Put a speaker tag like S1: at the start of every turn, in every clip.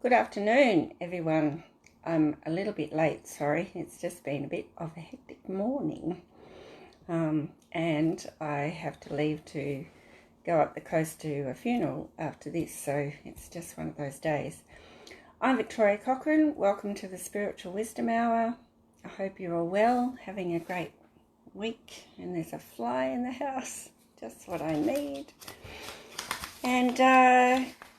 S1: Good afternoon, everyone. I'm a little bit late, sorry. It's just been a bit of a hectic morning. And I have to leave to go up the coast to a funeral after this, so it's just one of those days. I'm Victoria Cochrane. Welcome to the Spiritual Wisdom Hour. I hope you're all well, having a great week, and there's a fly in the house, just what I need. And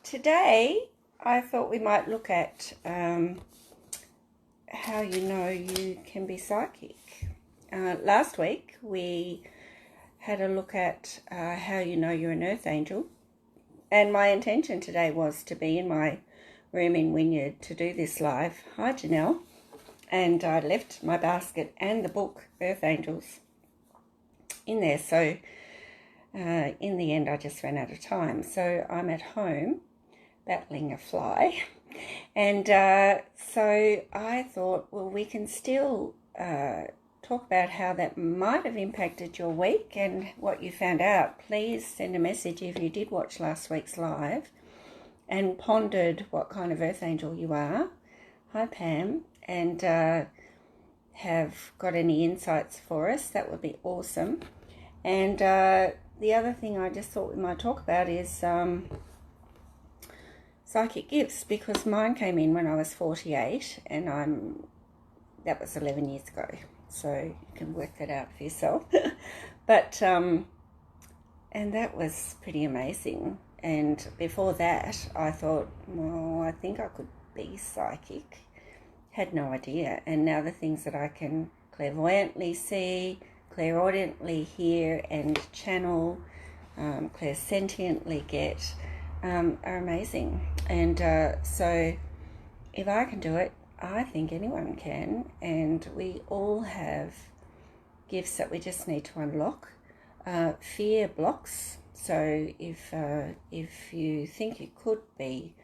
S1: today I thought we might look at how you know you can be psychic. Last week we had a look at how you know you're an earth angel, and my intention today was to be in my room in Wynyard to do this live. Hi Janelle. And I left my basket and the book Earth Angels in there, so in the end I just ran out of time, so I'm at home battling a fly. And so I thought, well, we can still talk about how that might have impacted your week and what you found out. Please send a message if you did watch last week's live and pondered what kind of earth angel you are. Hi Pam. And have got any insights for us. That would be awesome. And the other thing I just thought we might talk about is psychic gifts, because mine came in when I was 48, and that was 11 years ago, so you can work that out for yourself. But and that was pretty amazing. And before that I thought, well, I think I could be psychic. Had no idea. And now the things that I can clairvoyantly see, clairaudiently hear and channel, clairsentiently get, are amazing. And so if I can do it, I think anyone can. And we all have gifts that we just need to unlock. Fear blocks. So if you think you could be,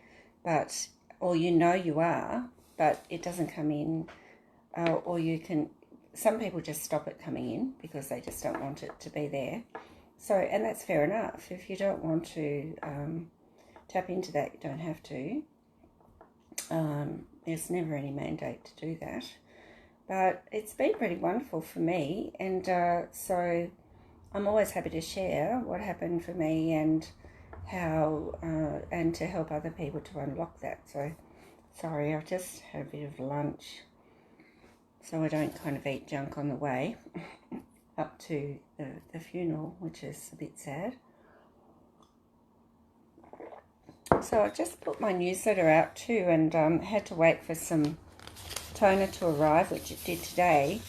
S1: or you know you are, but it doesn't come in, or you can, some people just stop it coming in because they just don't want it to be there. So, and that's fair enough. If you don't want to tap into that, you don't have to. There's never any mandate to do that. But it's been pretty wonderful for me, and so I'm always happy to share what happened for me and how, and to help other people to unlock that. So, sorry, I've just had a bit of lunch, so I don't kind of eat junk on the way up to the funeral, which is a bit sad. So I just put my newsletter out too, and had to wait for some toner to arrive, which it did today,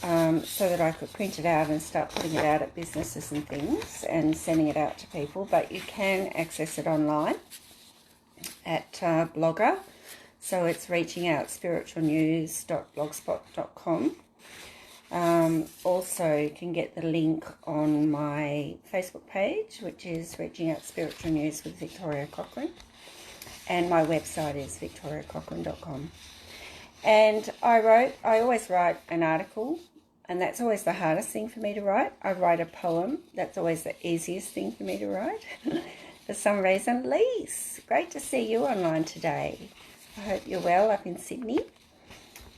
S1: so that I could print it out and start putting it out at businesses and things and sending it out to people. But you can access it online at Blogger. So it's reachingoutspiritualnews.blogspot.com. Also, you can get the link on my Facebook page, which is Reaching Out Spiritual News with Victoria Cochrane. And my website is victoriacochrane.com. And I always write an article, and that's always the hardest thing for me to write. I write a poem. That's always the easiest thing for me to write. For some reason. Lise, great to see you online today. I hope you're well up in Sydney.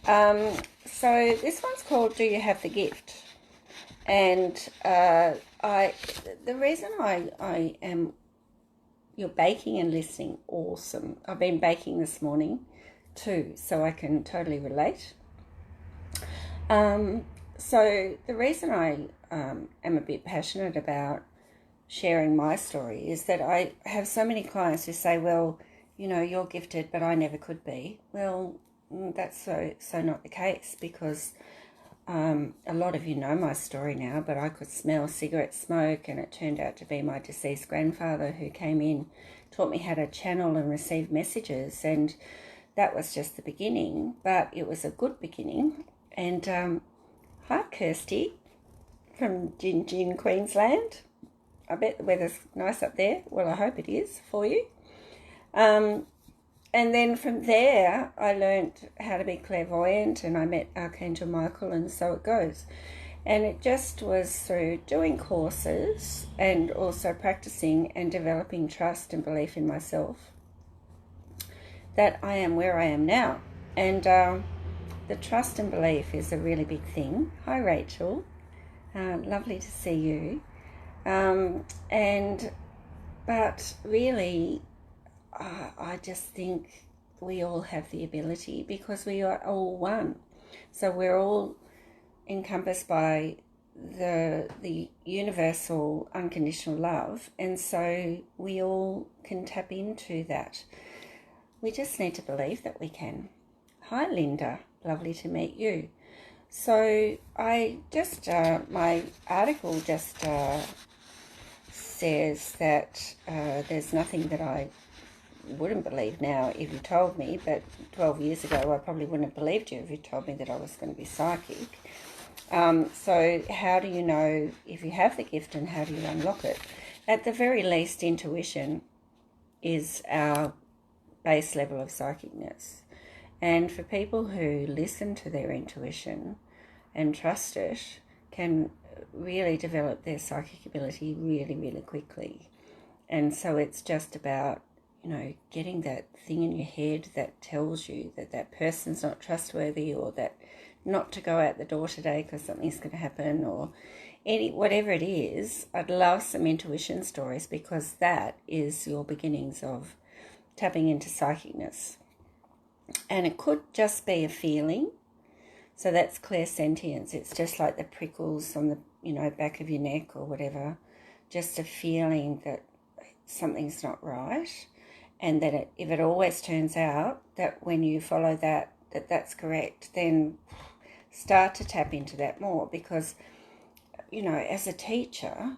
S1: So this one's called Do You Have the Gift? And the reason I am, you're baking and listening, awesome. I've been baking this morning too, so I can totally relate. So the reason I am a bit passionate about sharing my story is that I have so many clients who say, well, you know, you're gifted, but I never could be. Well, that's so not the case, because a lot of you know my story now, but I could smell cigarette smoke, and it turned out to be my deceased grandfather who came in, taught me how to channel and receive messages, and that was just the beginning, but it was a good beginning. And hi Kirsty from Gin, Queensland. I bet the weather's nice up there. Well, I hope it is for you. And then from there, I learned how to be clairvoyant, and I met Archangel Michael, and so it goes. And it just was through doing courses and also practicing and developing trust and belief in myself that I am where I am now. And the trust and belief is a really big thing. Hi, Rachel. Lovely to see you. But really, I just think we all have the ability, because we are all one. So we're all encompassed by the universal unconditional love, and so we all can tap into that. We just need to believe that we can. Hi, Linda. Lovely to meet you. So I just, my article just says that there's nothing that I wouldn't believe now if you told me, but 12 years ago I probably wouldn't have believed you if you told me that I was going to be psychic. So how do you know if you have the gift, and how do you unlock it? At the very least, intuition is our base level of psychicness. And for people who listen to their intuition and trust it, can really develop their psychic ability really, really quickly. And so it's just about, getting that thing in your head that tells you that that person's not trustworthy, or that not to go out the door today because something's going to happen, or whatever it is. I'd love some intuition stories, because that is your beginnings of tapping into psychicness. And it could just be a feeling. So that's clairsentience. It's just like the prickles on the back of your neck or whatever, just a feeling that something's not right. And that if it always turns out that when you follow that's correct, then start to tap into that more. Because, as a teacher,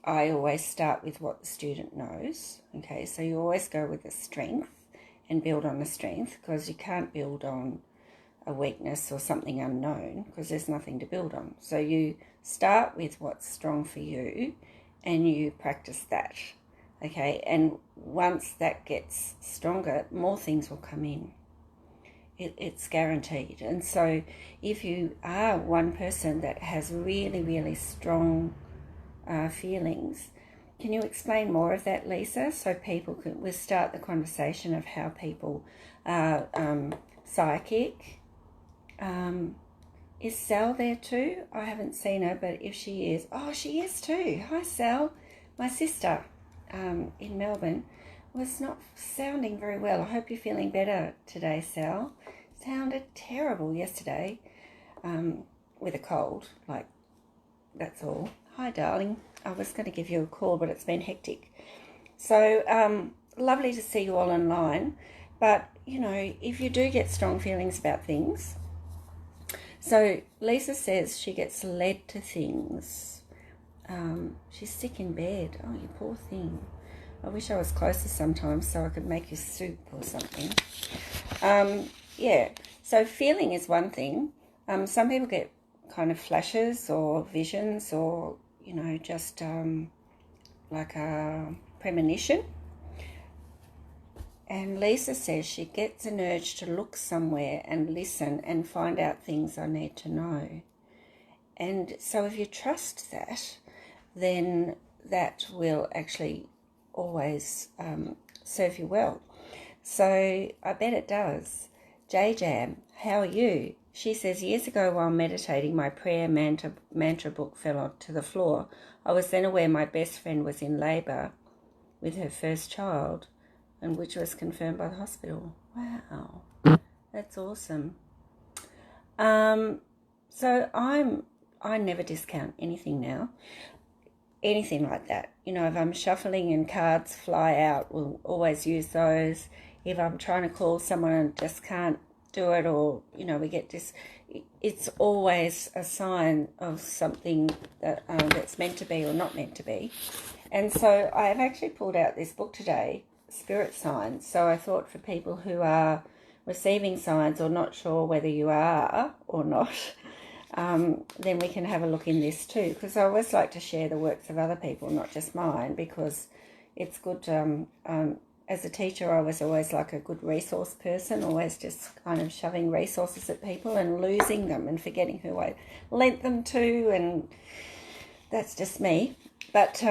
S1: I always start with what the student knows. Okay, so you always go with the strength and build on the strength, because you can't build on a weakness or something unknown, because there's nothing to build on. So you start with what's strong for you and you practice that. Okay, and once that gets stronger, more things will come in. It's guaranteed. And so if you are one person that has really, really strong feelings, can you explain more of that, Lisa, so people we'll start the conversation of how people are psychic. Is Sal there too? I haven't seen her, but if she is, she is too. Hi, Sal. My sister in Melbourne was not sounding very well. I hope you're feeling better today, Sal. Sounded terrible yesterday with a cold, that's all. Hi, darling. I was going to give you a call, but it's been hectic. So lovely to see you all online. But, if you do get strong feelings about things. So Lisa says she gets led to things. She's sick in bed. Oh, you poor thing. I wish I was closer sometimes so I could make you soup or something. So feeling is one thing. Some people get kind of flashes or visions, or, just like a premonition. And Lisa says she gets an urge to look somewhere and listen and find out things I need to know. And so if you trust that, then that will actually always serve you well. So I bet it does. J-Jam, how are you? She says, years ago while meditating, my prayer mantra book fell to the floor. I was then aware my best friend was in labour with her first child, and which was confirmed by the hospital. Wow, that's awesome. So I never discount anything now. Anything like that. If I'm shuffling and cards fly out, we'll always use those. If I'm trying to call someone and just can't do it, or, we get this, it's always a sign of something that that's meant to be or not meant to be. And so I have actually pulled out this book today, Spirit Signs. So I thought for people who are receiving signs or not sure whether you are or not, then we can have a look in this too, because I always like to share the works of other people, not just mine, because it's good. As a teacher, I was always like a good resource person, always just kind of shoving resources at people and losing them and forgetting who I lent them to, and that's just me. But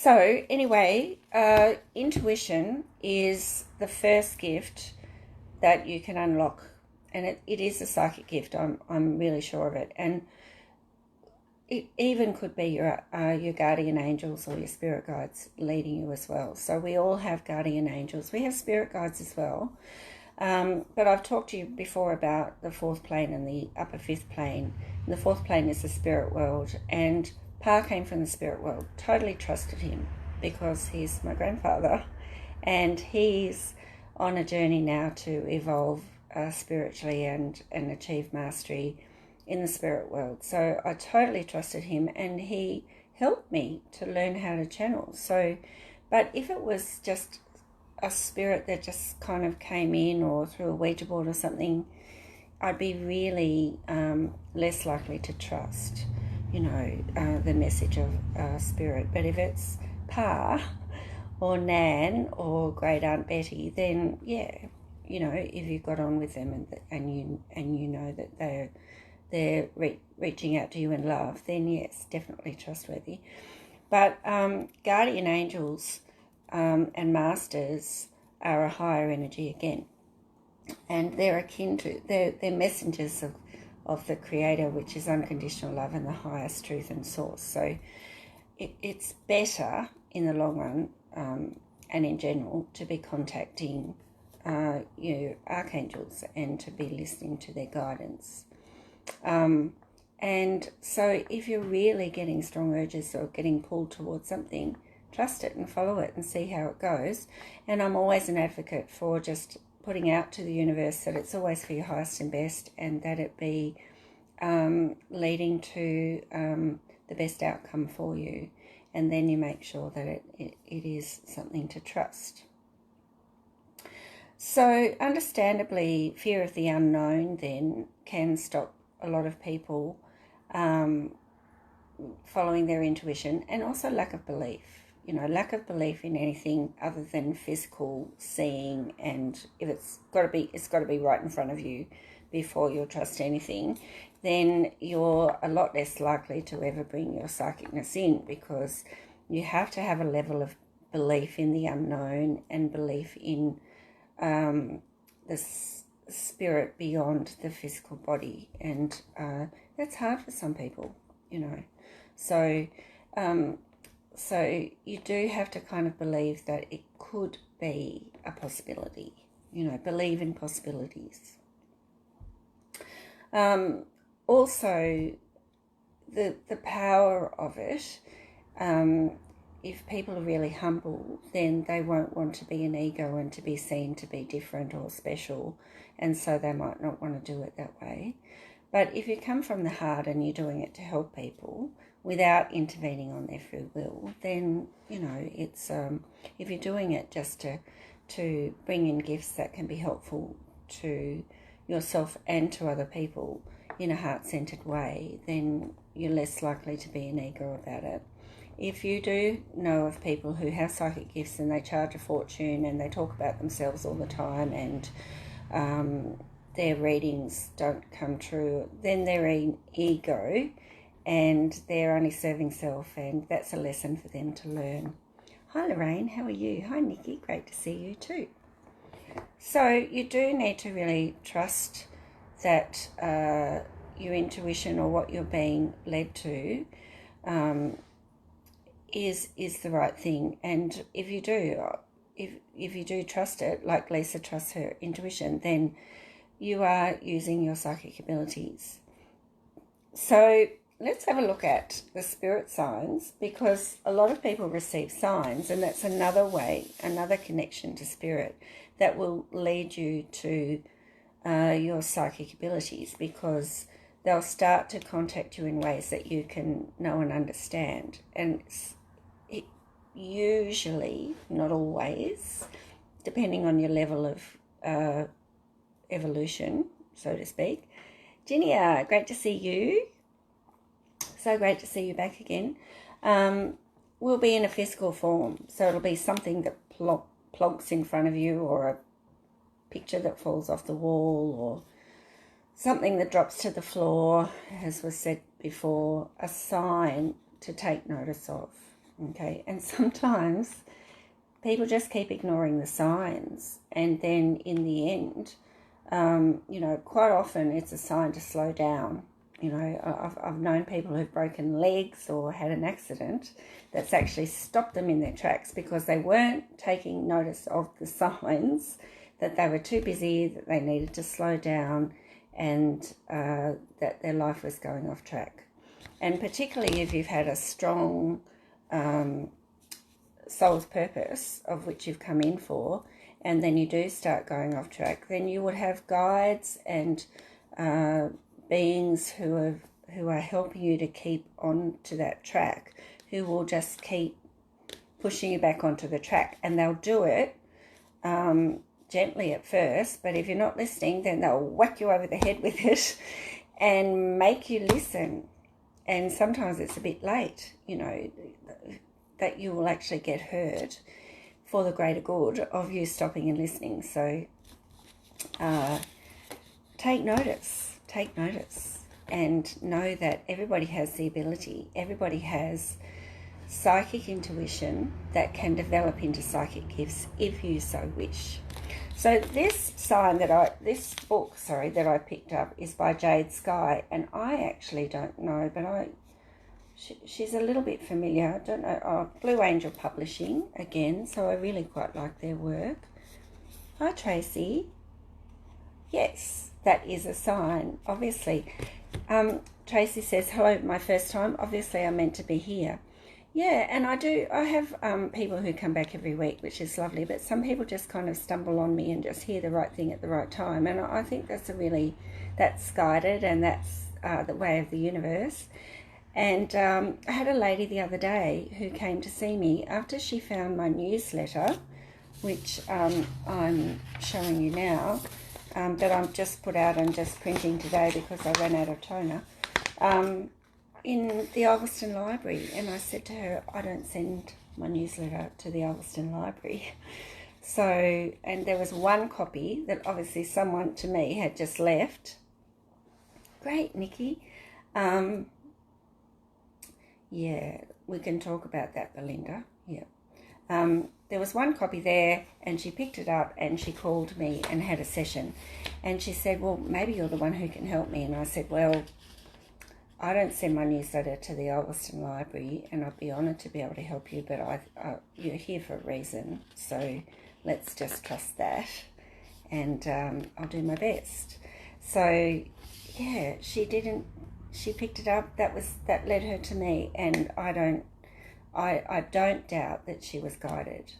S1: So anyway, intuition is the first gift that you can unlock, and it is a psychic gift. I'm really sure of it, and it even could be your guardian angels or your spirit guides leading you as well. So we all have guardian angels. We have spirit guides as well. But I've talked to you before about the fourth plane and the upper fifth plane. And the fourth plane is the spirit world, and Pa came from the spirit world. Totally trusted him because he's my grandfather, and he's on a journey now to evolve spiritually and achieve mastery in the spirit world. So I totally trusted him, and he helped me to learn how to channel. So, but if it was just a spirit that just kind of came in or through a Ouija board or something, I'd be really less likely to trust, the message of spirit. But if it's Pa or Nan or Great Aunt Betty, then yeah, if you got on with them and you know that they're reaching out to you in love, then yes, definitely trustworthy. But guardian angels and masters are a higher energy again, and they're akin to they're messengers of the Creator, which is unconditional love and the highest truth and source. So it's better in the long run and in general to be contacting your archangels and to be listening to their guidance. And so if you're really getting strong urges or getting pulled towards something, trust it and follow it and see how it goes. And I'm always an advocate for just putting out to the universe that it's always for your highest and best, and that it be leading to the best outcome for you. And then you make sure that it is something to trust. So understandably, fear of the unknown then can stop a lot of people following their intuition, and also lack of belief. Lack of belief in anything other than physical seeing, and if it's got to be right in front of you before you'll trust anything, then you're a lot less likely to ever bring your psychicness in, because you have to have a level of belief in the unknown and belief in the spirit beyond the physical body, and that's hard for some people, So you do have to kind of believe that it could be a possibility, believe in possibilities. Also, the power of it, if people are really humble, then they won't want to be an ego and to be seen to be different or special, and so they might not want to do it that way. But if you come from the heart and you're doing it to help people without intervening on their free will, then, it's if you're doing it just to bring in gifts that can be helpful to yourself and to other people in a heart-centered way, then you're less likely to be an ego about it. If you do know of people who have psychic gifts and they charge a fortune and they talk about themselves all the time, and their readings don't come true, then they're an ego and they're only serving self, and that's a lesson for them to learn. Hi Lorraine, how are you? Hi Nikki, great to see you too. So you do need to really trust that your intuition or what you're being led to is the right thing. And if you do trust it, like Lisa trusts her intuition, then you are using your psychic abilities. So let's have a look at the spirit signs, because a lot of people receive signs, and that's another way, another connection to spirit that will lead you to your psychic abilities, because they'll start to contact you in ways that you can know and understand. And it usually, not always, depending on your level of evolution, so to speak. Ginia, great to see you. So great to see you back again. Will be in a physical form, so it'll be something that plonks in front of you, or a picture that falls off the wall, or something that drops to the floor, as was said before, a sign to take notice of. Okay, and sometimes people just keep ignoring the signs, and then in the end, quite often it's a sign to slow down. I've known people who've broken legs or had an accident that's actually stopped them in their tracks because they weren't taking notice of the signs, that they were too busy, that they needed to slow down, and that their life was going off track. And particularly if you've had a strong soul's purpose of which you've come in for, and then you do start going off track, then you would have guides and beings who are helping you to keep on to that track, who will just keep pushing you back onto the track, and they'll do it gently at first, but if you're not listening, then they'll whack you over the head with it and make you listen. And sometimes it's a bit late, that you will actually get heard for the greater good of you stopping and listening. So take notice, and know that everybody has the ability, everybody has psychic intuition that can develop into psychic gifts if you so wish. So this book that I picked up is by Jade Sky, and I actually don't know, but she's a little bit familiar. I don't know. Blue Angel Publishing again, so I really quite like their work. Hi Tracy. Yes, that is a sign, obviously. Tracy says, hello, my first time. Obviously, I'm meant to be here. Yeah, and I have people who come back every week, which is lovely, but some people just kind of stumble on me and just hear the right thing at the right time. And I think that's guided, and that's the way of the universe. And I had a lady the other day who came to see me after she found my newsletter, which I'm showing you now, that I've just put out and just printing today because I ran out of toner, in the Ulverston Library. And I said to her, I don't send my newsletter to the Ulverston Library. So, and there was one copy that obviously someone to me had just left. Great, Nikki. Yeah, we can talk about that, Belinda. Yeah. There was one copy there, and she picked it up and she called me and had a session. And she said, well, maybe you're the one who can help me. And I said, well, I don't send my newsletter to the Ulverston Library, and I'd be honoured to be able to help you, but you're here for a reason. So let's just trust that, and I'll do my best. So, yeah, she picked it up. That led her to me, and I don't doubt that she was guided.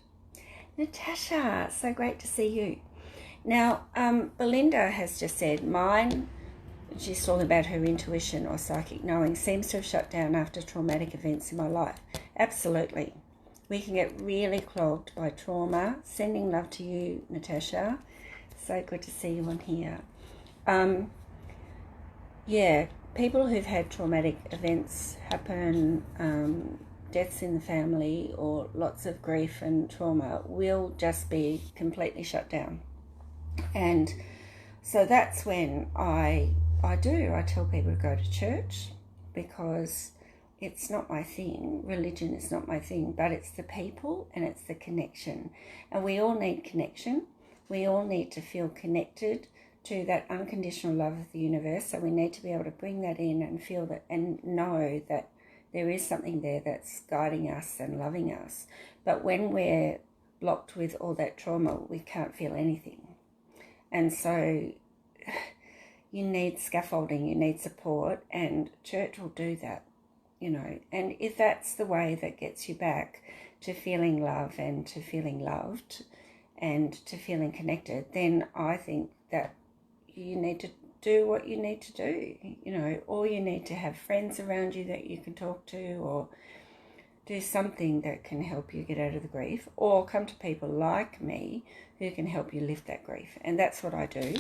S1: Natasha, so great to see you. Now, Belinda has just said mine. She's talking about her intuition or psychic knowing seems to have shut down after traumatic events in my life. Absolutely. We can get really clogged by trauma. Sending love to you, Natasha. So good to see you on here. Yeah, people who've had traumatic events happen, deaths in the family, or lots of grief and trauma will just be completely shut down. And so that's when I tell people to go to church, because it's not my thing. Religion is not my thing, but it's the people and it's the connection. And we all need connection. We all need to feel connected to that unconditional love of the universe. So we need to be able to bring that in and feel that and know that there is something there that's guiding us and loving us. But when we're blocked with all that trauma, we can't feel anything. And so you need scaffolding, you need support, and church will do that, And if that's the way that gets you back to feeling love and to feeling loved and to feeling connected, then I think that you need to do what you need to do, or you need to have friends around you that you can talk to, or do something that can help you get out of the grief, or come to people like me who can help you lift that grief. And that's what I do.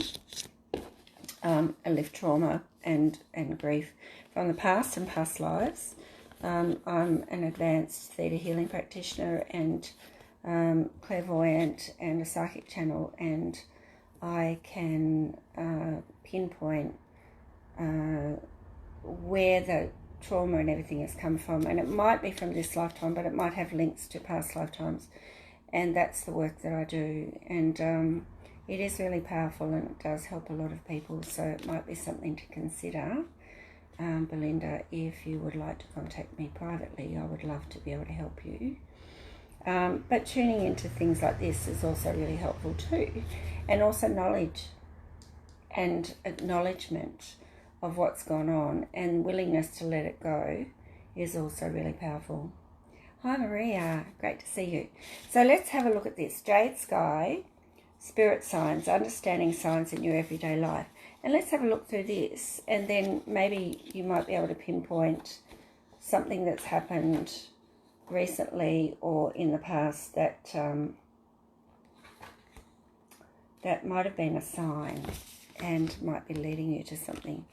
S1: I lift trauma and grief from the past and past lives. I'm an advanced theta healing practitioner and clairvoyant and a psychic channel, and I can pinpoint where trauma and everything has come from. And it might be from this lifetime, but it might have links to past lifetimes. And that's the work that I do. And it is really powerful, and it does help a lot of people. So it might be something to consider. Belinda, if you would like to contact me privately, I would love to be able to help you. But tuning into things like this is also really helpful too. And also knowledge and acknowledgement of what's gone on and willingness to let it go is also really powerful. Hi Maria, great to see you. So let's have a look at this. Jade Sky, spirit signs, understanding signs in your everyday life. And let's have a look through this, and then maybe you might be able to pinpoint something that's happened recently or in the past that that might have been a sign and might be leading you to something.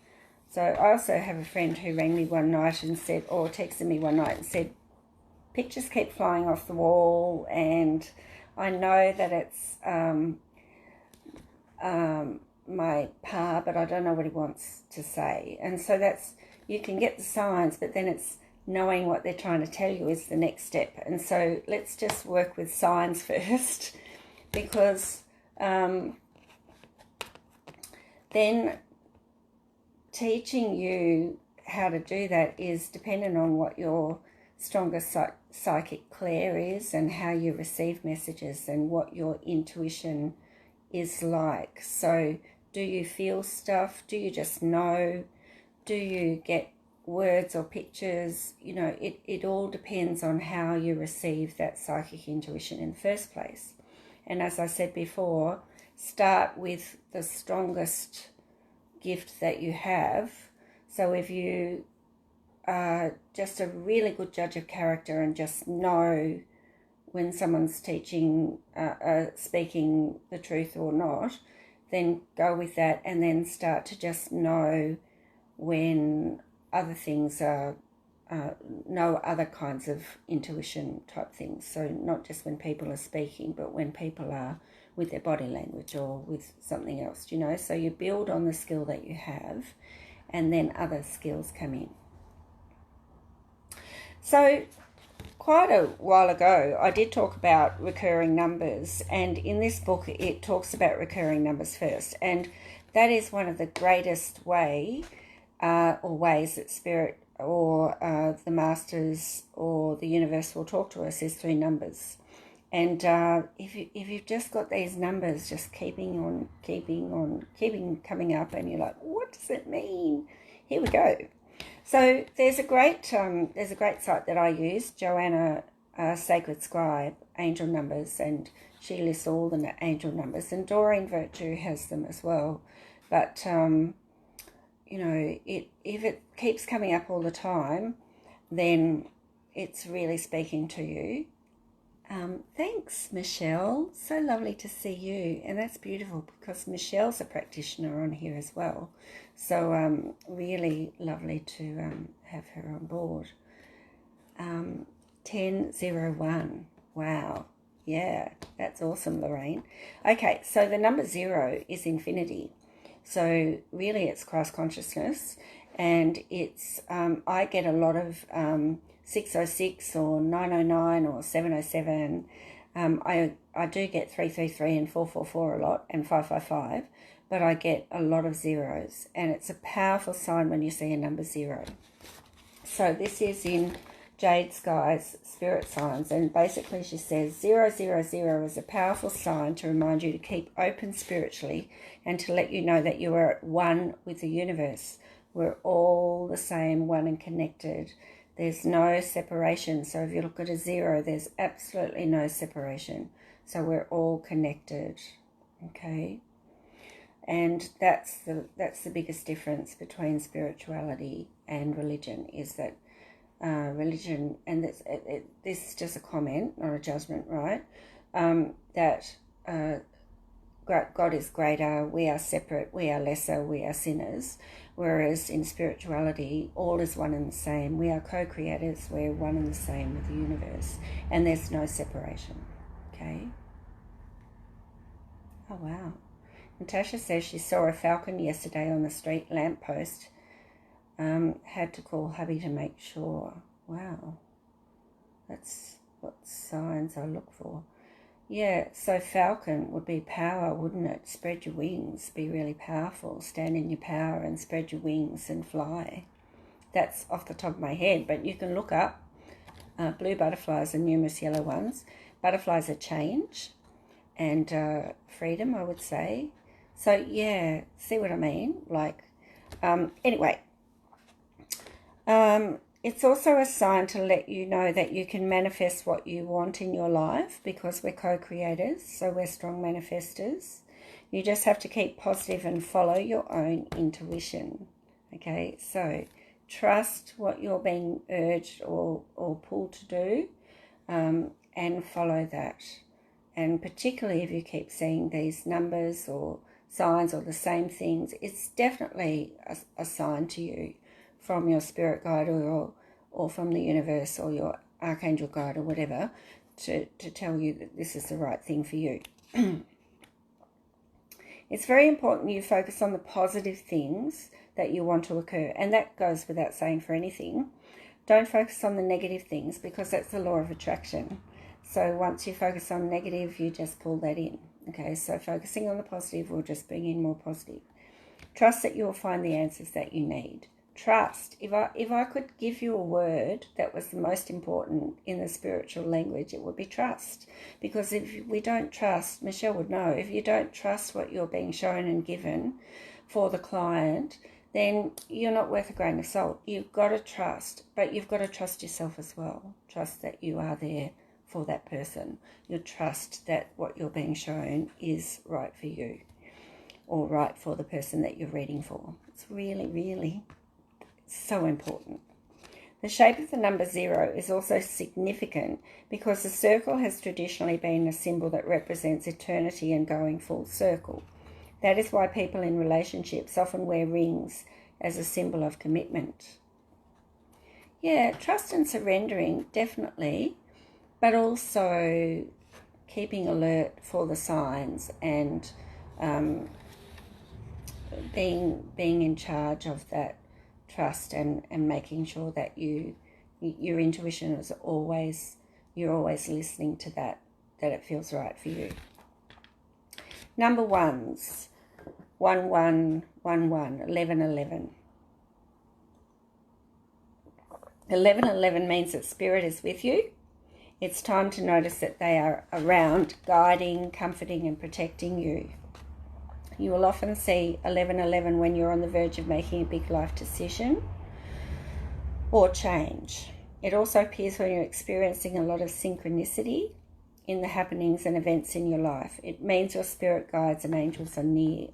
S1: So I also have a friend who rang me one night and said, or texted me one night and said, pictures keep flying off the wall, and I know that it's my pa, but I don't know what he wants to say. And so that's, you can get the signs, but then it's knowing what they're trying to tell you is the next step. And so let's just work with signs first, because then teaching you how to do that is dependent on what your strongest psychic clair is and how you receive messages and what your intuition is like. So do you feel stuff? Do you just know? Do you get words or pictures? You know, it all depends on how you receive that psychic intuition in the first place. And as I said before, start with the strongest gift that you have. So if you are just a really good judge of character and just know when someone's teaching, speaking the truth or not, then go with that, and then start to just know when other things are, know other kinds of intuition type things. So not just when people are speaking, but when people are with their body language or with something else, you know. So you build on the skill that you have, and then other skills come in. So quite a while ago, I did talk about recurring numbers, and in this book it talks about recurring numbers first, and that is one of the greatest ways that spirit or the masters or the universe will talk to us is through numbers. And if you've just got these numbers just keeping coming up, and you're like, what does it mean? Here we go. So there's a great site that I use, Joanna Sacred Scribe, Angel Numbers, and she lists all the angel numbers, and Doreen Virtue has them as well. But you know, if it keeps coming up all the time, then it's really speaking to you. Thanks, Michelle. So lovely to see you. And that's beautiful because Michelle's a practitioner on here as well. So really lovely to have her on board. 1001. Wow. Yeah, that's awesome, Lorraine. Okay, so the number 0 is infinity. So really it's Christ consciousness. And it's, I get a lot of 606 or 909 or 707. I do get 333 and 444 a lot, and 555, but I get a lot of zeros, and it's a powerful sign when you see a number 0. So this is in Jade Sky's spirit signs, and basically she says 000 is a powerful sign to remind you to keep open spiritually and to let you know that you are at one with the universe. We're all the same, one and connected. There's no separation. So if you look at a 0, there's absolutely no separation. So we're all connected, okay? And that's the biggest difference between spirituality and religion, is that religion, and this is just a comment, not a judgment, right? That God is greater, we are separate, we are lesser, we are sinners. Whereas in spirituality, all is one and the same. We are co-creators, we're one and the same with the universe. And there's no separation, okay? Oh, wow. Natasha says she saw a falcon yesterday on the street lamppost. had to call hubby to make sure. Wow, that's what signs I look for. Yeah, so falcon would be power, wouldn't it? Spread your wings, be really powerful, stand in your power and spread your wings and fly. That's off the top of my head, but you can look up blue butterflies and numerous yellow ones. Butterflies are change and freedom, I would say. So yeah, see what I mean? Like, anyway, it's also a sign to let you know that you can manifest what you want in your life, because we're co-creators, so we're strong manifestors. You just have to keep positive and follow your own intuition. Okay, so trust what you're being urged or pulled to do, and follow that. And particularly if you keep seeing these numbers or signs or the same things, it's definitely a sign to you from your spirit guide or from the universe or your archangel guide or whatever to tell you that this is the right thing for you. It's very important you focus on the positive things that you want to occur, and that goes without saying for anything. Don't focus on the negative things, because that's the law of attraction. So once you focus on negative, you just pull that in. Okay, so focusing on the positive will just bring in more positive. Trust that you will find the answers that you need. Trust. If I could give you a word that was the most important in the spiritual language, it would be trust. Because if we don't trust, Michelle would know, if you don't trust what you're being shown and given for the client, then you're not worth a grain of salt. You've got to trust, but you've got to trust yourself as well. Trust that you are there for that person. You trust that what you're being shown is right for you, or right for the person that you're reading for. It's really, really so important. The shape of the number 0 is also significant because the circle has traditionally been a symbol that represents eternity and going full circle. That is why people in relationships often wear rings as a symbol of commitment. Yeah, trust and surrendering, definitely, but also keeping alert for the signs and being in charge of that trust and making sure that your intuition is you're always listening to that it feels right for you. Number ones, 1 1 1 1, 11 11. 11 11 means that spirit is with you. It's time to notice that they are around, guiding, comforting and protecting you. You will often see 11 11 when you're on the verge of making a big life decision or change. It also appears when you're experiencing a lot of synchronicity in the happenings and events in your life. It means your spirit guides and angels are near.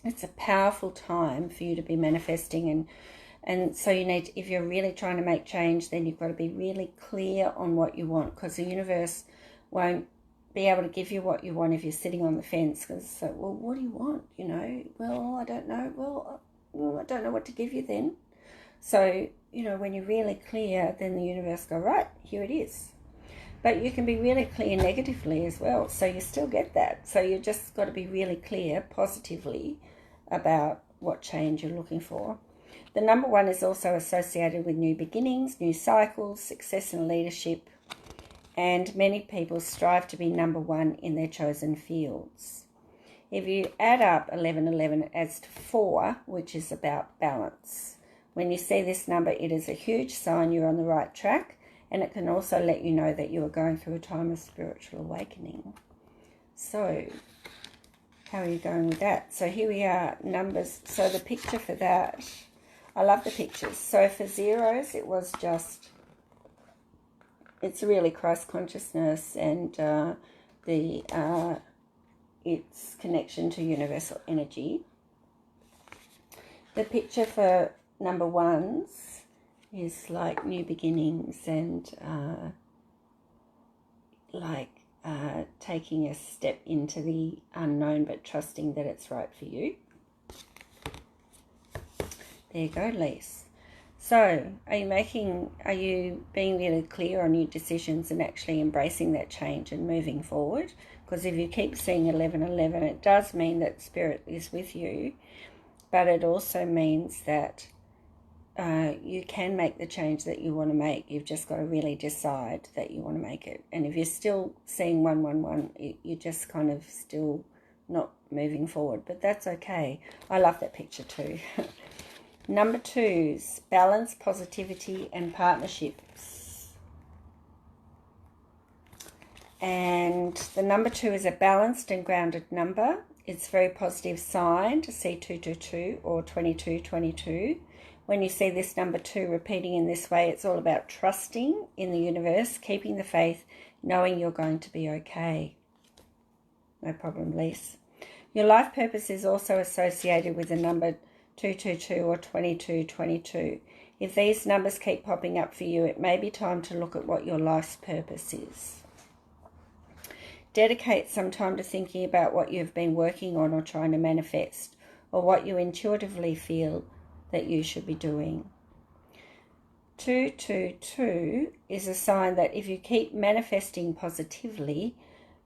S1: It's a powerful time for you to be manifesting, and so you need to, if you're really trying to make change, then you've got to be really clear on what you want, because the universe won't be able to give you what you want if you're sitting on the fence. Because so, well, what do you want? Well, I don't know. Well, I don't know what to give you then. So when you're really clear, then the universe go, right, here it is. But you can be really clear negatively as well, so you still get that. So you just got to be really clear positively about what change you're looking for. The number 1 is also associated with new beginnings, new cycles, success and leadership, and many people strive to be number 1 in their chosen fields. If you add up 11 11, it adds to 4, which is about balance. When you see this number, it is a huge sign you're on the right track. And it can also let you know that you are going through a time of spiritual awakening. So, how are you going with that? So here we are, numbers. So the picture for that, I love the pictures. So for zeros, it was just, it's really Christ consciousness and its connection to universal energy. The picture for number 1s is like new beginnings and taking a step into the unknown, but trusting that it's right for you. There you go, Lise. So are you being really clear on your decisions and actually embracing that change and moving forward? Because if you keep seeing 11 11, it does mean that spirit is with you, but it also means that you can make the change that you want to make. You've just got to really decide that you want to make it. And if you're still seeing 111, you're just kind of still not moving forward. But that's okay. I love that picture too. Number 2's balance, positivity, and partnerships. And the number 2 is a balanced and grounded number. It's a very positive sign to see 222 or 2222. When you see this number 2 repeating in this way, it's all about trusting in the universe, keeping the faith, knowing you're going to be okay. No problem, Lise. Your life purpose is also associated with the number 222 or 2222. If these numbers keep popping up for you, it may be time to look at what your life's purpose is. Dedicate some time to thinking about what you've been working on or trying to manifest, or what you intuitively feel that you should be doing. 222 is a sign that if you keep manifesting positively,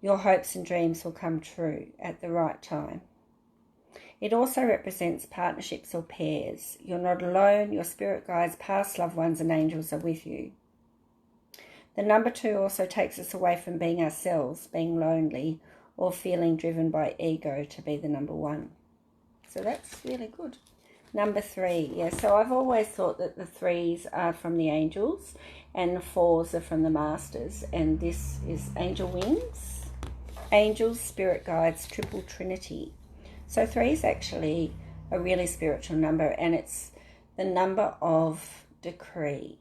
S1: your hopes and dreams will come true at the right time. It also represents partnerships or pairs. You're not alone. Your spirit guides, past loved ones, and angels are with you. The number 2 also takes us away from being ourselves, being lonely, or feeling driven by ego to be the number 1. So that's really good. Number 3, yeah, so I've always thought that the 3s are from the angels and the 4s are from the masters, and this is angel wings, angels, spirit guides, triple trinity. So 3 is actually a really spiritual number, and it's the number of decree.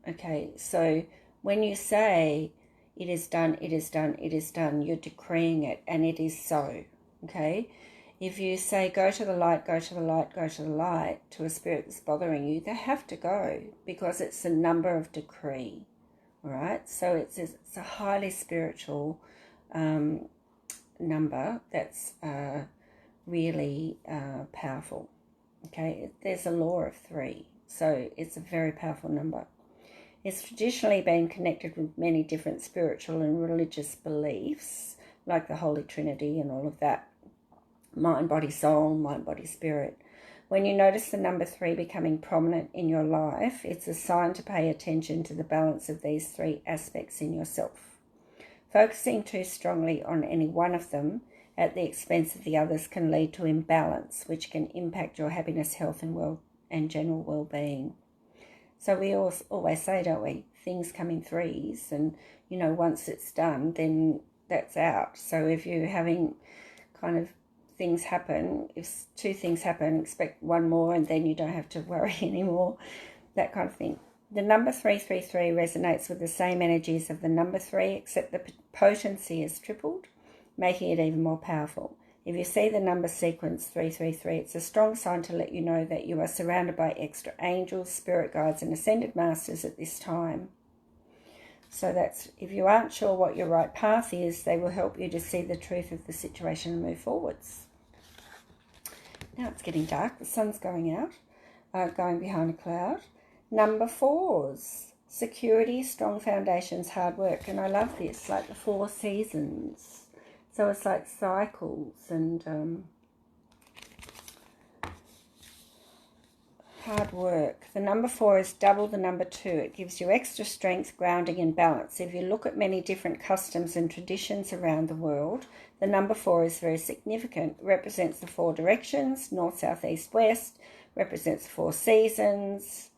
S1: Okay, so when you say it is done, it is done, it is done, you're decreeing it, and it is so, okay? If you say, go to the light, go to the light, go to the light, to a spirit that's bothering you, they have to go, because it's the number of decree, all right? So it's a highly spiritual number that's really powerful, okay? There's a law of 3, so it's a very powerful number. It's traditionally been connected with many different spiritual and religious beliefs, like the Holy Trinity and all of that. Mind, body, soul, mind, body, spirit. When you notice the number 3 becoming prominent in your life, it's a sign to pay attention to the balance of these 3 aspects in yourself. Focusing too strongly on any one of them at the expense of the others can lead to imbalance, which can impact your happiness, health, and general well-being. So we always say, don't we, things come in 3s, and, you know, once it's done, then that's out. So if you're having kind of things happen, if 2 things happen, expect 1 more, and then you don't have to worry anymore, that kind of thing. The number 333 resonates with the same energies of the number 3, except the potency is tripled, making it even more powerful. If you see the number sequence 333, it's a strong sign to let you know that you are surrounded by extra angels, spirit guides, and ascended masters at this time. So that's, if you aren't sure what your right path is, they will help you to see the truth of the situation and move forwards. Now it's getting dark. The sun's going out, going behind a cloud. Number 4s, security, strong foundations, hard work. And I love this, like the 4 seasons. So it's like cycles and hard work. The number 4 is double the number 2. It gives you extra strength, grounding, and balance. If you look at many different customs and traditions around the world, the number 4 is very significant. It represents the 4 directions, north, south, east, west, represents 4 seasons,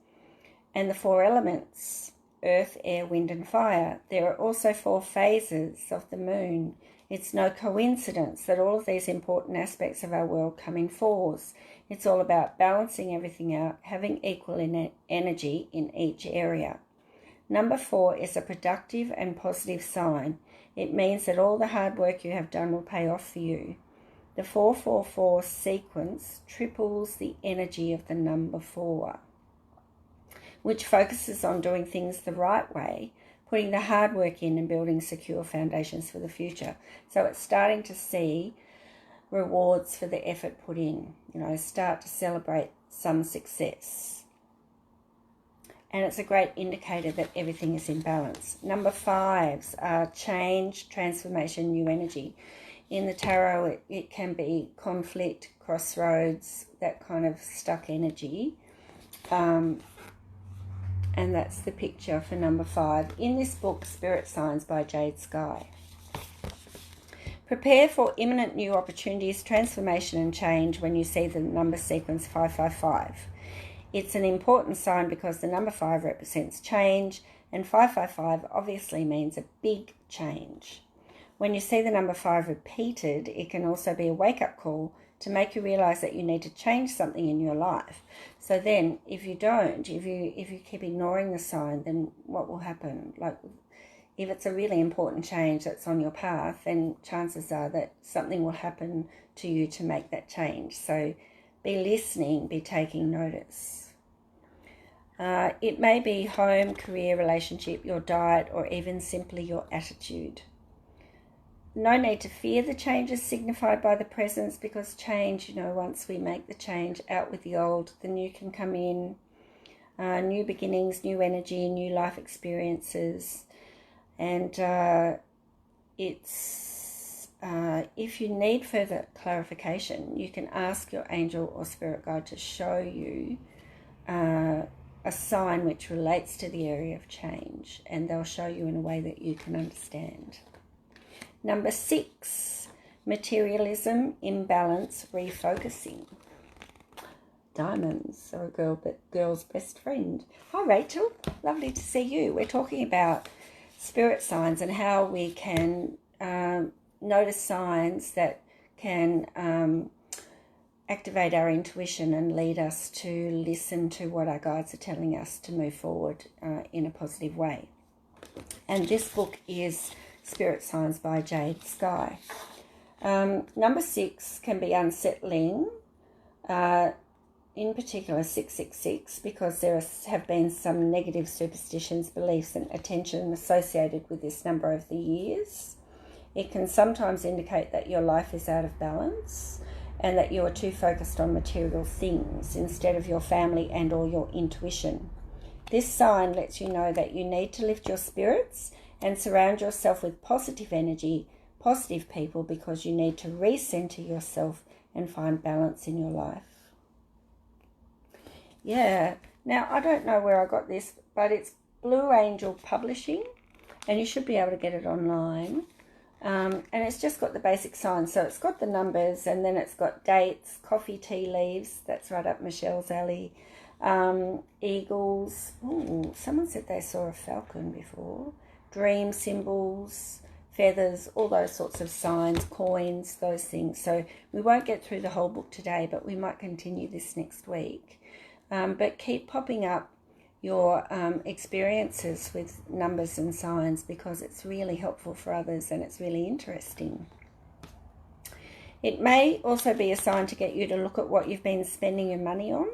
S1: and the 4 elements, earth, air, wind, and fire. There are also 4 phases of the moon. It's no coincidence that all of these important aspects of our world come in 4s. It's all about balancing everything out, having equal energy in each area. Number 4 is a productive and positive sign. It means that all the hard work you have done will pay off for you. The 444 sequence triples the energy of the number 4, which focuses on doing things the right way, putting the hard work in and building secure foundations for the future. So it's starting to see rewards for the effort put in, start to celebrate some success. And it's a great indicator that everything is in balance. Number 5s are change, transformation, new energy. In the tarot, it can be conflict, crossroads, that kind of stuck energy. and that's the picture for number 5 in this book, Spirit Signs by Jade Sky. Prepare for imminent new opportunities, transformation and change when you see the number sequence 555. It's an important sign because the number 5 represents change, and 555 obviously means a big change. When you see the number 5 repeated, it can also be a wake-up call to make you realize that you need to change something in your life. So then, if you don't, if you keep ignoring the sign, then what will happen? Like, if it's a really important change that's on your path, then chances are that something will happen to you to make that change. So be listening, be taking notice. It may be home, career, relationship, your diet, or even simply your attitude. No need to fear the changes signified by the presence, because change, once we make the change, out with the old, the new can come in. New beginnings, new energy, new life experiences. And if you need further clarification, you can ask your angel or spirit guide to show you a sign which relates to the area of change, and they'll show you in a way that you can understand. Number 6, materialism, imbalance, refocusing. Diamonds are a girl's best friend. Hi Rachel, lovely to see you. We're talking about spirit signs and how we can notice signs that can activate our intuition and lead us to listen to what our guides are telling us to move forward in a positive way. And this book is Spirit Signs by Jade Sky. Number 6 can be unsettling, in particular 666, because there have been some negative superstitions, beliefs and attention associated with this number over the years. It can sometimes indicate that your life is out of balance and that you are too focused on material things instead of your family and or your intuition. This sign lets you know that you need to lift your spirits and surround yourself with positive energy, positive people, because you need to recenter yourself and find balance in your life. Yeah, now I don't know where I got this, but it's Blue Angel Publishing, and you should be able to get it online. And it's just got the basic signs. So it's got the numbers, and then it's got dates, coffee, tea leaves. That's right up Michelle's alley. Eagles. Ooh, someone said they saw a falcon before. Dream symbols, feathers, all those sorts of signs, coins, those things. So we won't get through the whole book today, but we might continue this next week. But keep popping up your experiences with numbers and signs, because it's really helpful for others and it's really interesting. It may also be a sign to get you to look at what you've been spending your money on.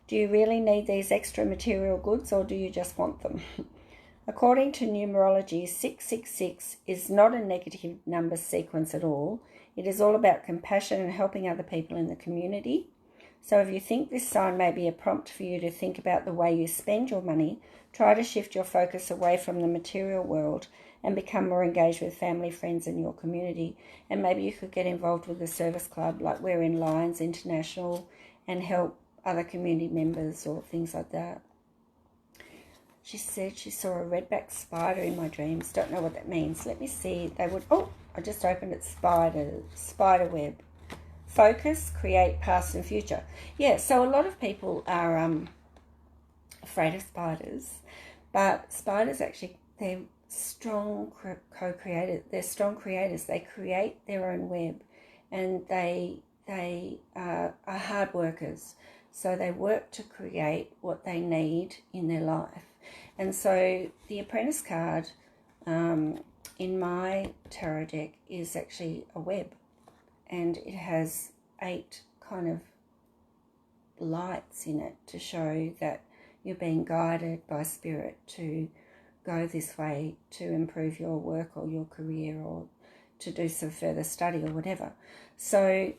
S1: Do you really need these extra material goods, or do you just want them? According to numerology, 666 is not a negative number sequence at all. It is all about compassion and helping other people in the community. So if you think this sign may be a prompt for you to think about the way you spend your money, try to shift your focus away from the material world and become more engaged with family, friends and your community. And maybe you could get involved with a service club like we're in Lions International and help other community members or things like that. She said she saw a redback spider in my dreams. Don't know what that means. Let me see. I just opened it. Spider web. Focus, create, past and future. Yeah, so a lot of people are afraid of spiders, but spiders actually, they're strong co-creators. They're strong creators. They create their own web, and they are hard workers. So they work to create what they need in their life. And so the Apprentice card in my tarot deck is actually a web, and it has 8 kind of lights in it to show that you're being guided by spirit to go this way to improve your work or your career or to do some further study or whatever. So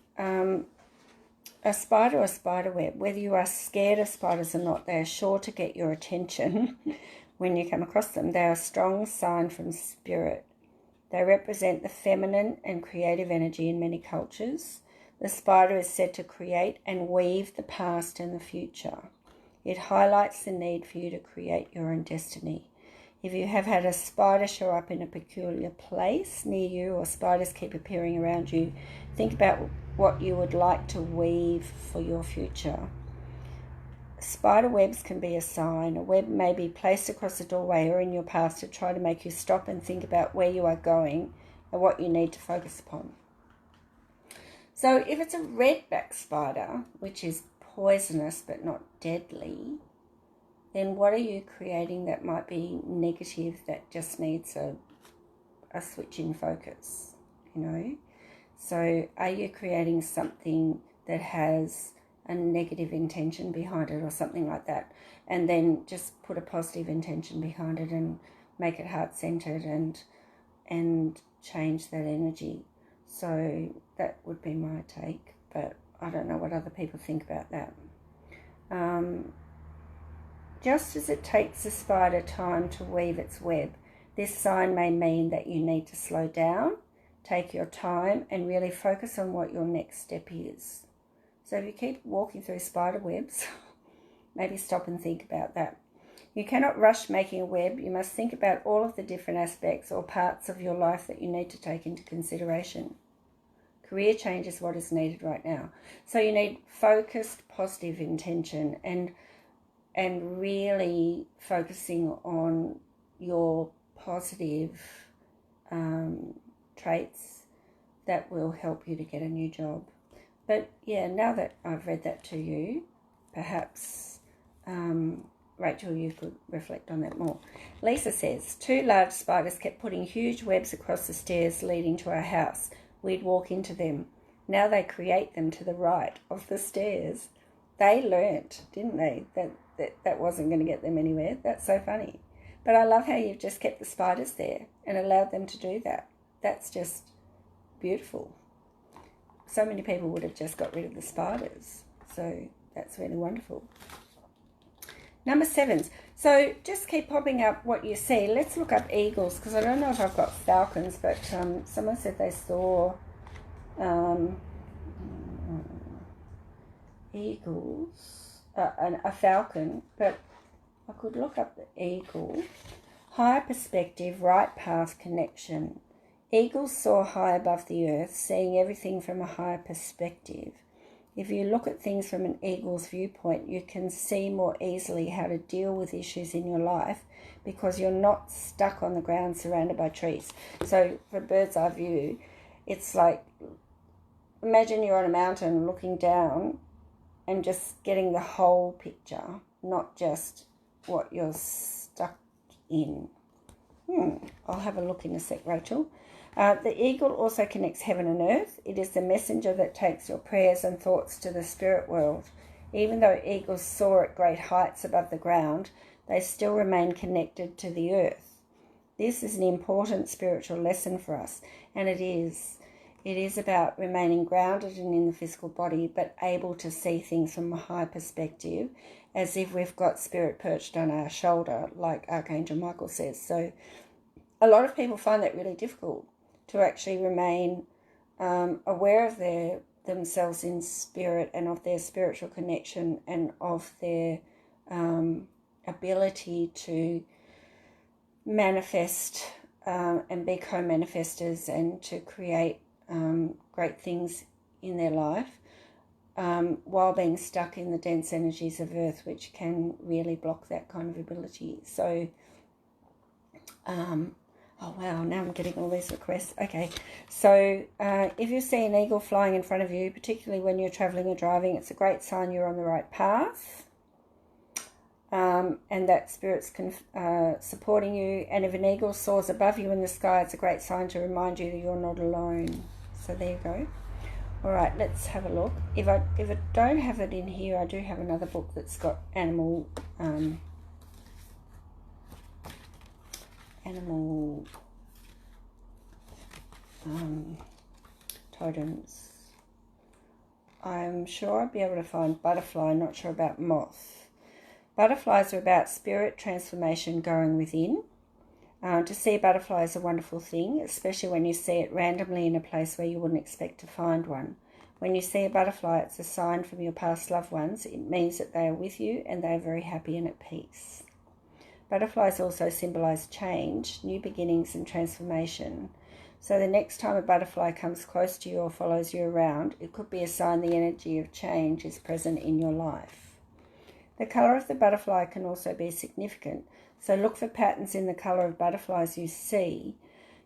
S1: a spider or spider web, whether you are scared of spiders or not, they are sure to get your attention when you come across them. They are a strong sign from spirit. They represent the feminine and creative energy in many cultures. The spider is said to create and weave the past and the future. It highlights the need for you to create your own destiny. If you have had a spider show up in a peculiar place near you, or spiders keep appearing around you, think about what you would like to weave for your future. Spider webs can be a sign. A web may be placed across the doorway or in your path to try to make you stop and think about where you are going and what you need to focus upon. So if it's a redback spider, which is poisonous but not deadly, then what are you creating that might be negative, that just needs a switch in focus, you know? So are you creating something that has a negative intention behind it or something like that, and then just put a positive intention behind it and make it heart-centered and change that energy? So that would be my take, but I don't know what other people think about that. Just as it takes a spider time to weave its web, this sign may mean that you need to slow down, take your time, and really focus on what your next step is. So if you keep walking through spider webs, maybe stop and think about that. You cannot rush making a web. You must think about all of the different aspects or parts of your life that you need to take into consideration. Career change is what is needed right now. So you need focused, positive intention and really focusing on your positive traits that will help you to get a new job. But yeah, now that I've read that to you, perhaps, Rachel, you could reflect on that more. Lisa says, 2 large spiders kept putting huge webs across the stairs leading to our house. We'd walk into them. Now they create them to the right of the stairs. They learnt, didn't they, that wasn't going to get them anywhere. That's so funny. But I love how you've just kept the spiders there and allowed them to do that. That's just beautiful. So many people would have just got rid of the spiders. So that's really wonderful. Number 7. So just keep popping up what you see. Let's look up eagles, because I don't know if I've got falcons, but someone said they saw eagles, a falcon, but I could look up the eagle. Higher perspective, right path connection. Eagles soar high above the earth, seeing everything from a higher perspective. If you look at things from an eagle's viewpoint, you can see more easily how to deal with issues in your life because you're not stuck on the ground surrounded by trees. So for bird's eye view, it's like, imagine you're on a mountain looking down and just getting the whole picture, not just what you're stuck in. I'll have a look in a sec, Rachel. The eagle also connects heaven and earth. It is the messenger that takes your prayers and thoughts to the spirit world. Even though eagles soar at great heights above the ground, they still remain connected to the earth. This is an important spiritual lesson for us, and it is. It is about remaining grounded and in the physical body, but able to see things from a high perspective, as if we've got spirit perched on our shoulder, like Archangel Michael says. So a lot of people find that really difficult, to actually remain aware of themselves in spirit and of their spiritual connection and of their ability to manifest and be co-manifestors and to create great things in their life while being stuck in the dense energies of earth, which can really block that kind of ability. So oh wow, now I'm getting all these requests. Okay, so if you see an eagle flying in front of you, particularly when you're travelling or driving, it's a great sign you're on the right path and that spirit's supporting you. And if an eagle soars above you in the sky, it's a great sign to remind you that you're not alone. So there you go. All right, let's have a look. If I don't have it in here, I do have another book that's got animal totems. I'm sure I'd be able to find butterfly, not sure about moth. Butterflies are about spirit transformation going within. To see a butterfly is a wonderful thing, especially when you see it randomly in a place where you wouldn't expect to find one. When you see a butterfly, it's a sign from your past loved ones. It means that they are with you and they are very happy and at peace. Butterflies also symbolize change, new beginnings and transformation. So the next time a butterfly comes close to you or follows you around, it could be a sign the energy of change is present in your life. The colour of the butterfly can also be significant, so look for patterns in the colour of butterflies you see.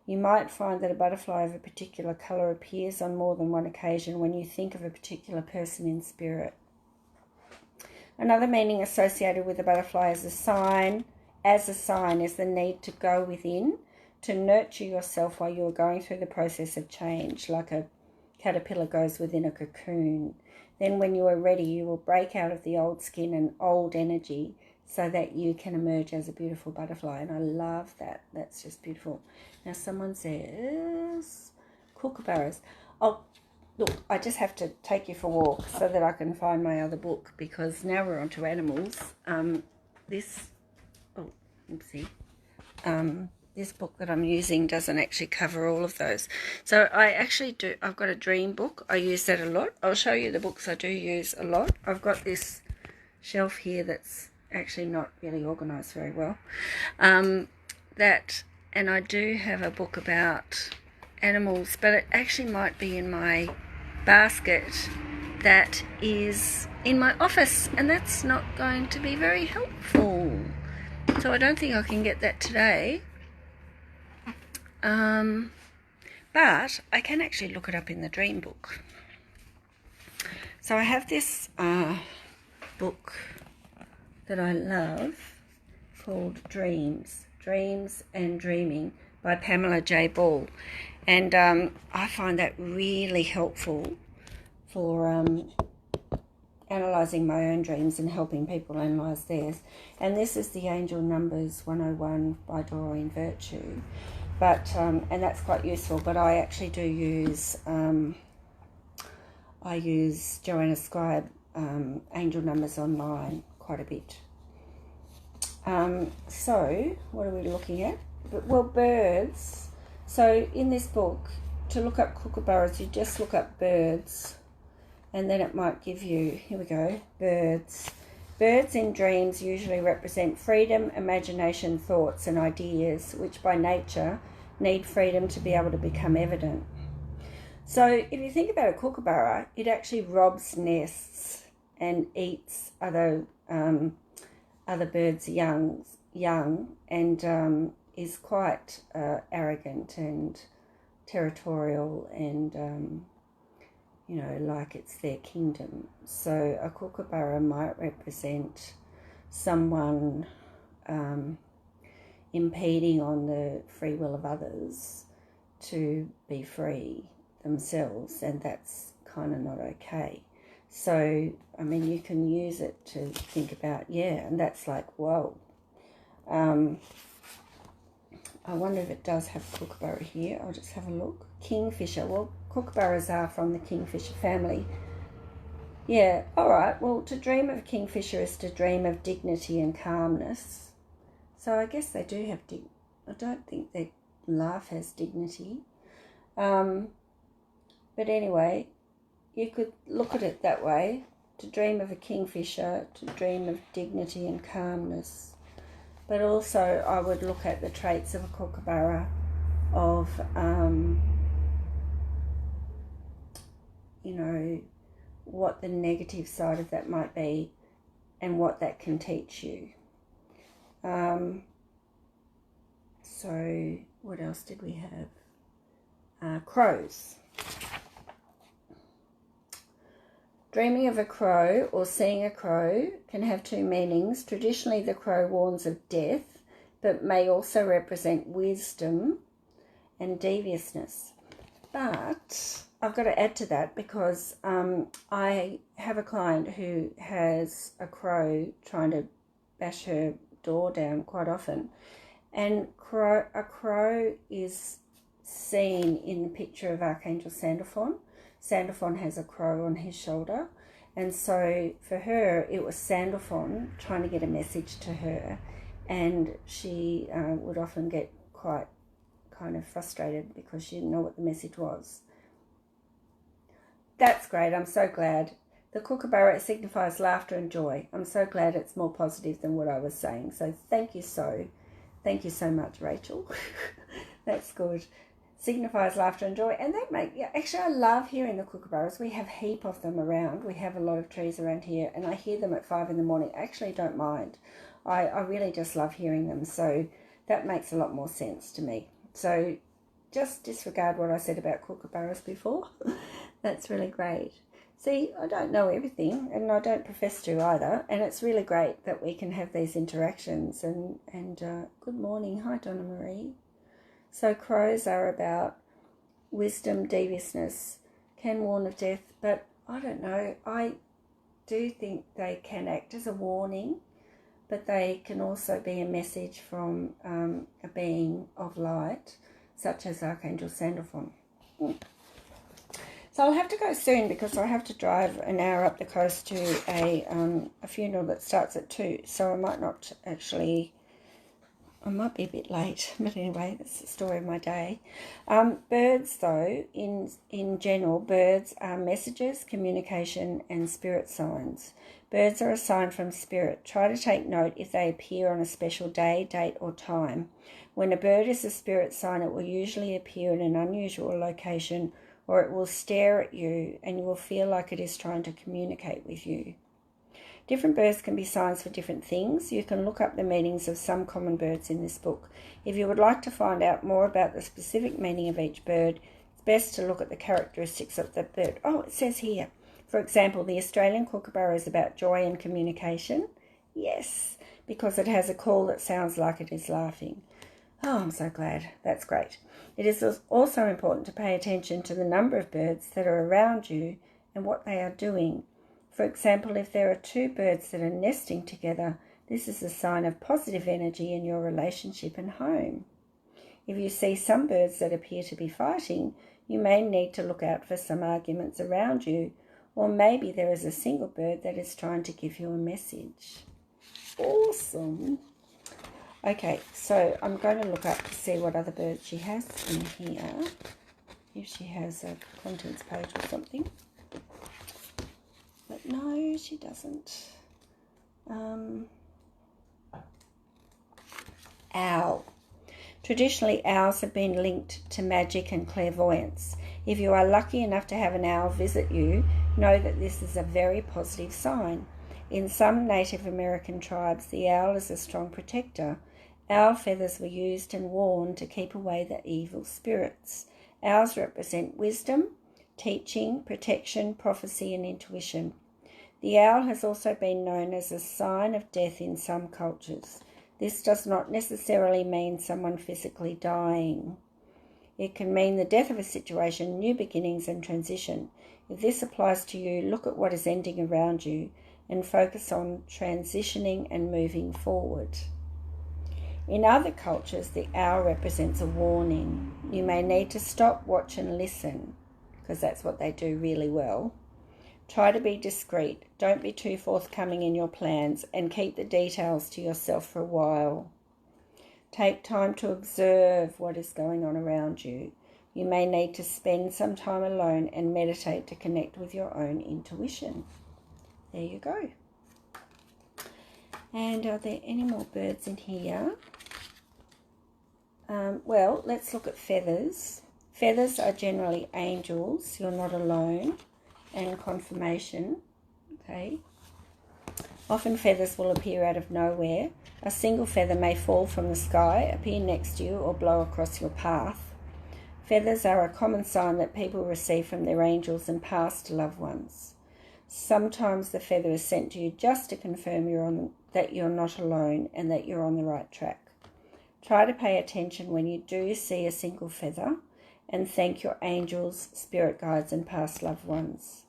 S1: You might find that a butterfly of a particular colour appears on more than one occasion when you think of a particular person in spirit. Another meaning associated with the butterfly as a sign is the need to go within, to nurture yourself while you are going through the process of change, like a caterpillar goes within a cocoon. Then when you are ready, you will break out of the old skin and old energy so that you can emerge as a beautiful butterfly. And I love that. That's just beautiful. Now someone says, kookaburras. Oh, look, I just have to take you for a walk so that I can find my other book, because now we're on to animals. This book that I'm using doesn't actually cover all of those. So I've got a dream book. I use that a lot. I'll show you the books I do use a lot. I've got this shelf here that's actually not really organised very well. And I do have a book about animals, but it actually might be in my basket that is in my office, and that's not going to be very helpful. So I don't think I can get that today. But I can actually look it up in the dream book. So I have this book that I love called Dreams and Dreaming by Pamela J. Ball. And I find that really helpful for analysing my own dreams and helping people analyse theirs. And this is the Angel Numbers 101 by Doreen Virtue. But and that's quite useful. But I actually do use Joanna Scribe Angel Numbers online quite a bit. So what are we looking at? Well, birds. So in this book, to look up kookaburras, you just look up birds, and then it might give you, here we go, birds. Birds in dreams usually represent freedom, imagination, thoughts and ideas, which by nature need freedom to be able to become evident. So if you think about a kookaburra, it actually robs nests and eats other birds' young, and is quite arrogant and territorial, and like it's their kingdom. So a kookaburra might represent someone impeding on the free will of others to be free themselves, and that's kind of not okay. So, I mean, you can use it to think about, and that's like, whoa. I wonder if it does have kookaburra here. I'll just have a look. Kingfisher. Well, kookaburras are from the kingfisher family. Yeah, all right. Well, to dream of a kingfisher is to dream of dignity and calmness. So I guess they do have I don't think their laugh has dignity. But anyway, you could look at it that way. To dream of a kingfisher, to dream of dignity and calmness. But also I would look at the traits of a kookaburra of, what the negative side of that might be and what that can teach you. So what else did we have? Crows. Dreaming of a crow or seeing a crow can have two meanings. Traditionally, the crow warns of death, but may also represent wisdom and deviousness. But I've got to add to that, because I have a client who has a crow trying to bash her door down quite often. And a crow is seen in the picture of Archangel Sandalphon. Sandalphon has a crow on his shoulder, and so for her it was Sandalphon trying to get a message to her, and she would often get quite kind of frustrated because she didn't know what the message was. That's great. I'm so glad. The kookaburra signifies laughter and joy. I'm so glad it's more positive than what I was saying. So thank you so much, Rachel. That's good. Signifies laughter and joy. And actually I love hearing the kookaburras. We have a heap of them around. We have a lot of trees around here, and I hear them at 5 in the morning. I actually don't mind. I really just love hearing them. So that makes a lot more sense to me. So just disregard what I said about kookaburras before. That's really great. See, I don't know everything, and I don't profess to either, and it's really great that we can have these interactions. And good morning. Hi, Donna Marie. So crows are about wisdom, deviousness, can warn of death, but I don't know. I do think they can act as a warning, but they can also be a message from a being of light, such as Archangel Sandalphon. So I'll have to go soon because I have to drive an hour up the coast to a funeral that starts at 2. So I might be a bit late. But anyway, that's the story of my day. Birds, though, in general, birds are messages, communication, and spirit signs. Birds are a sign from spirit. Try to take note if they appear on a special day, date, or time. When a bird is a spirit sign, it will usually appear in an unusual location, or it will stare at you and you will feel like it is trying to communicate with you. Different birds can be signs for different things. You can look up the meanings of some common birds in this book. If you would like to find out more about the specific meaning of each bird, it's best to look at the characteristics of the bird. Oh, it says here, for example, the Australian kookaburra is about joy and communication. Yes, because it has a call that sounds like it is laughing. Oh, I'm so glad. That's great. It is also important to pay attention to the number of birds that are around you and what they are doing. For example, if there are 2 birds that are nesting together, this is a sign of positive energy in your relationship and home. If you see some birds that appear to be fighting, you may need to look out for some arguments around you, or maybe there is a single bird that is trying to give you a message. Awesome. Okay, so I'm going to look up to see what other birds she has in here. If she has a contents page or something. But no, she doesn't. Owl. Traditionally, owls have been linked to magic and clairvoyance. If you are lucky enough to have an owl visit you, know that this is a very positive sign. In some Native American tribes, the owl is a strong protector. Owl feathers were used and worn to keep away the evil spirits. Owls represent wisdom, teaching, protection, prophecy, and intuition. The owl has also been known as a sign of death in some cultures. This does not necessarily mean someone physically dying. It can mean the death of a situation, new beginnings, and transition. If this applies to you, look at what is ending around you and focus on transitioning and moving forward. In other cultures, the owl represents a warning. You may need to stop, watch, and listen, because that's what they do really well. Try to be discreet. Don't be too forthcoming in your plans, and keep the details to yourself for a while. Take time to observe what is going on around you. You may need to spend some time alone and meditate to connect with your own intuition. There you go. And are there any more birds in here? Well, let's look at feathers. Feathers are generally angels. You're not alone. And confirmation. Okay. Often feathers will appear out of nowhere. A single feather may fall from the sky, appear next to you, or blow across your path. Feathers are a common sign that people receive from their angels and past loved ones. Sometimes the feather is sent to you just to confirm that you're not alone and that you're on the right track. Try to pay attention when you do see a single feather and thank your angels, spirit guides, and past loved ones.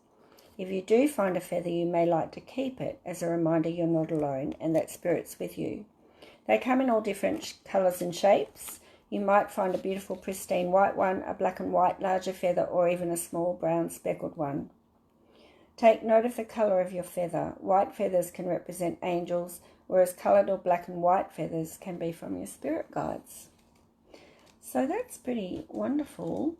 S1: If you do find a feather, you may like to keep it as a reminder you're not alone and that spirit's with you. They come in all different colours and shapes. You might find a beautiful pristine white one, a black and white larger feather, or even a small brown speckled one. Take note of the colour of your feather. White feathers can represent angels, whereas coloured or black and white feathers can be from your spirit guides. So that's pretty wonderful.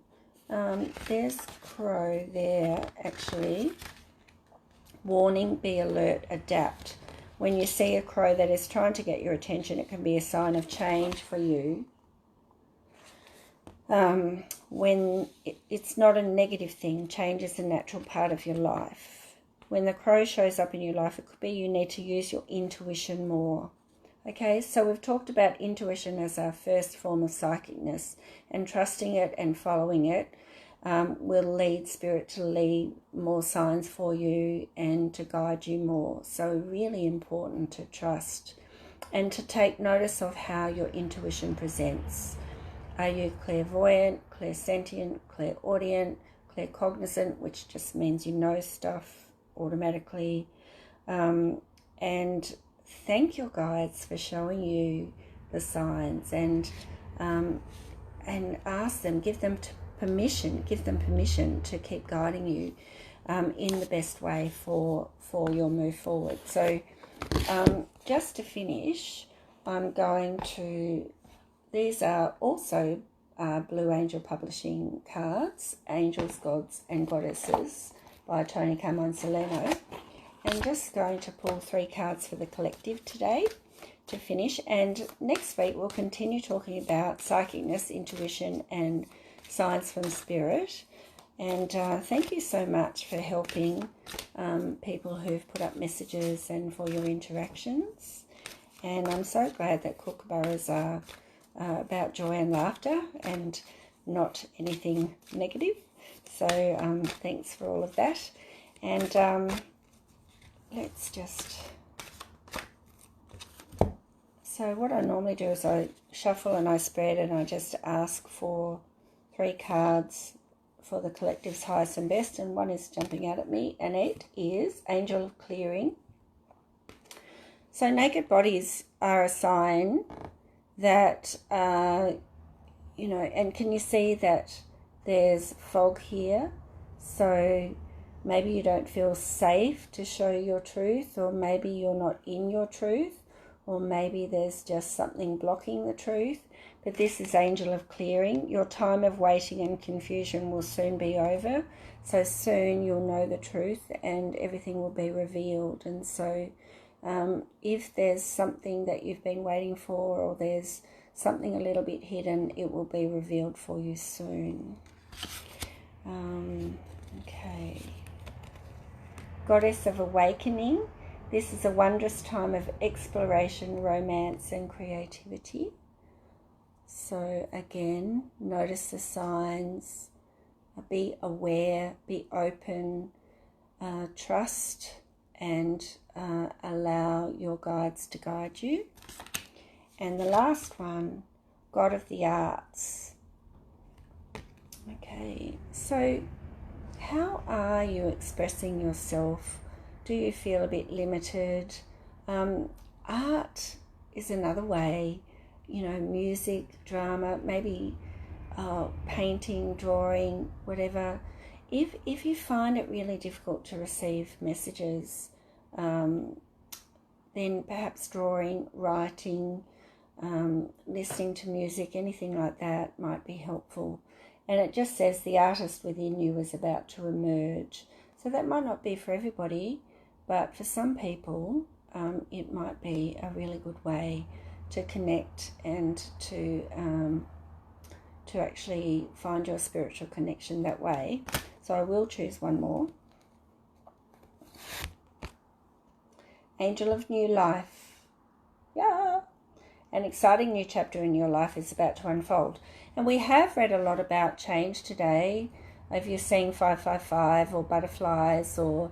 S1: there's crow there actually. Warning, be alert, adapt. When you see a crow that is trying to get your attention, it can be a sign of change for you. When it's not a negative thing, change is a natural part of your life. When the crow shows up in your life, it could be you need to use your intuition more. Okay, so we've talked about intuition as our first form of psychicness, and trusting it and following it will lead Spirit to lead more signs for you and to guide you more. So really important to trust and to take notice of how your intuition presents. Are you clairvoyant, clairsentient, clairaudient, claircognizant, which just means you know stuff automatically? And thank your guides for showing you the signs, and ask them, give them permission to keep guiding you in the best way for your move forward. So just to finish, I'm going to, these are also Blue Angel Publishing cards, Angels, Gods and Goddesses by Tony Carmine Soleno. I'm just going to pull 3 cards for the collective today to finish, and next week we'll continue talking about psychicness, intuition and signs from Spirit. And thank you so much for helping people who've put up messages and for your interactions. And I'm so glad that kookaburras are about joy and laughter and not anything negative. So thanks for all of that. And let's just... So what I normally do is I shuffle and I spread, and I just ask for 3 cards for the collective's highest and best, and one is jumping out at me, and it is Angel of Clearing. So naked bodies are a sign that, you know, and can you see that there's fog here? So maybe you don't feel safe to show your truth, or maybe you're not in your truth, or maybe there's just something blocking the truth. But this is Angel of Clearing. Your time of waiting and confusion will soon be over. So soon you'll know the truth and everything will be revealed. And so if there's something that you've been waiting for, or there's something a little bit hidden, it will be revealed for you soon. Okay. Goddess of Awakening. This is a wondrous time of exploration, romance and creativity. So again, notice the signs, be aware, be open, trust and allow your guides to guide you. And the last one, God of the Arts. Okay, so how are you expressing yourself? Do you feel a bit limited? Art is another way, you know, music, drama, maybe painting, drawing, whatever. If you find it really difficult to receive messages, then perhaps drawing, writing, listening to music, anything like that might be helpful. And it just says the artist within you is about to emerge. So that might not be for everybody, but for some people, it might be a really good way to connect and to actually find your spiritual connection that way. So I will choose one more. Angel of New Life. Yeah. An exciting new chapter in your life is about to unfold. And we have read a lot about change today. If you're seeing 555 or butterflies or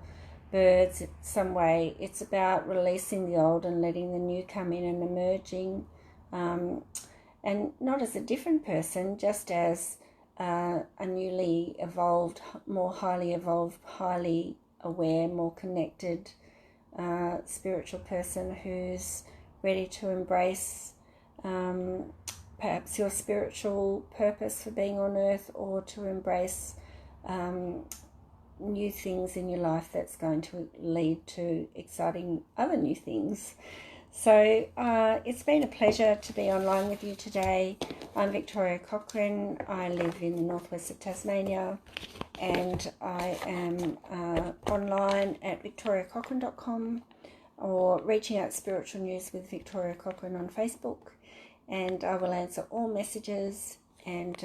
S1: birds some way, it's about releasing the old and letting the new come in and emerging, and not as a different person, just as a newly evolved, more highly evolved, highly aware, more connected spiritual person who's ready to embrace perhaps your spiritual purpose for being on earth, or to embrace new things in your life that's going to lead to exciting other new things. So it's been a pleasure to be online with you today. I'm Victoria Cochrane. I live in the northwest of Tasmania, and I am online at victoriacochrane.com, or reaching out Spiritual News with Victoria Cochrane on Facebook, and I will answer all messages, and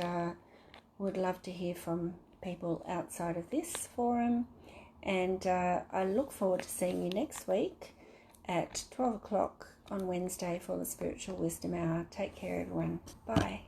S1: would love to hear from people outside of this forum. And I look forward to seeing you next week at 12 o'clock on Wednesday for the Spiritual Wisdom Hour. Take care, everyone. Bye.